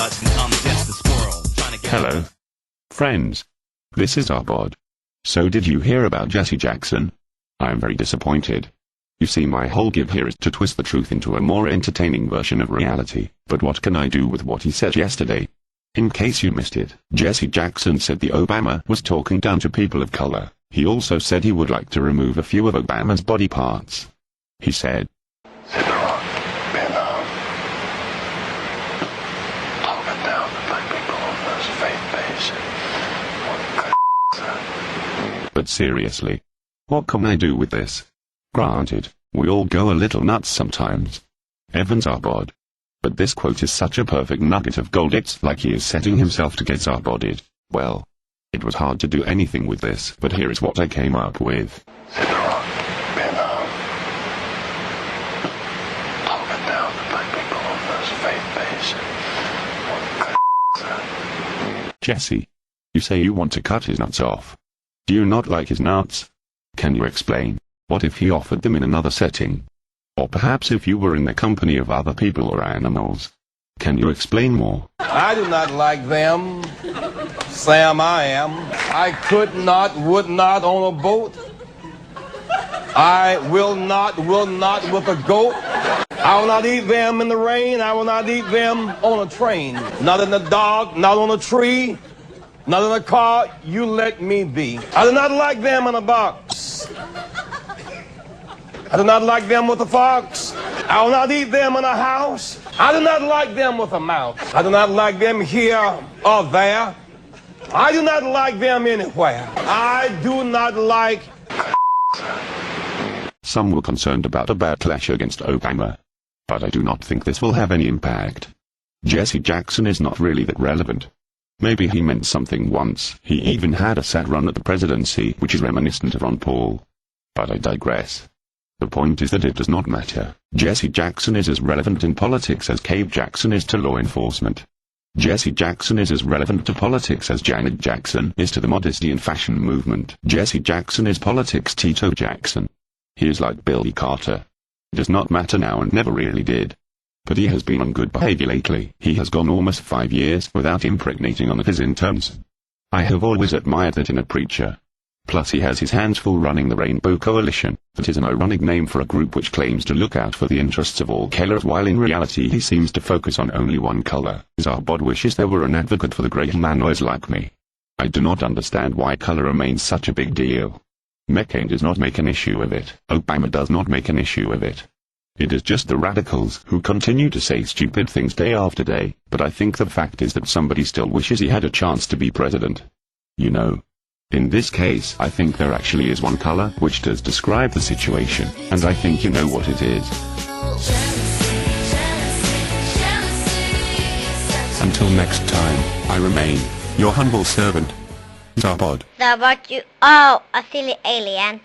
nut and I'm just a squirrel trying to get. Hello, friends. This is Zarbod. So did you hear about Jesse Jackson? I am very disappointed. You see, my whole give here is to twist the truth into a more entertaining version of reality. But what can I do with what he said yesterday? In case you missed it, Jesse Jackson said the Obama was talking down to people of color. He also said he would like to remove a few of Obama's body parts. He said, Talking down to black people on this faith-based. but seriously, what can I do with this? Granted, we all go a little nuts sometimes. Evans Zarbod. But this quote is such a perfect nugget of gold, it's like he is setting himself to get Zarboded. Well, it was hard to do anything with this, but here is what I came up with. Talking down to black people on this faith-based. Jesse, you say you want to cut his nuts off. Do you not like his nuts? Can you explain? What if he offered them in another setting? Or perhaps if you were in the company of other people or animals? Can you explain more? I do not like them. Sam, I am. I could not, would not on a boat. I will not with a goat. I will not eat them in the rain. I will not eat them on a train. Not in the dark, not on a tree, not in a car. You let me be. I do not like them in a box. I do not like them with a fox. I will not eat them in a house. I do not like them with a mouth. I do not like them here or there. I do not like them anywhere. I do not like. Some were concerned about a backlash against Obama. But I do not think this will have any impact. Jesse Jackson is not really that relevant. Maybe he meant something once. He even had a sad run at the presidency, which is reminiscent of Ron Paul. But I digress. The point is that it does not matter. Jesse Jackson is as relevant in politics as Cave Jackson is to law enforcement. Jesse Jackson is as relevant to politics as Janet Jackson is to the modesty and fashion movement. Jesse Jackson is politics Tito Jackson. He is like Billy Carter. It does not matter now and never really did. But he has been on good behavior lately. He has gone almost 5 years without impregnating on his interns. I have always admired that in a preacher. Plus he has his hands full running the Rainbow Coalition. That is an ironic name for a group which claims to look out for the interests of all colors, while in reality he seems to focus on only one color. Zarbod wishes there were an advocate for the great humanoids like me. I do not understand why color remains such a big deal. McCain does not make an issue of it. Obama does not make an issue of it. It is just the radicals who continue to say stupid things day after day. But I think the fact is that somebody still wishes he had a chance to be president. You know. In this case, I think there actually is one color which does describe the situation, and I think you know what it is. Until next time, I remain your humble servant, Zarbod. Zarbod, you are a silly alien.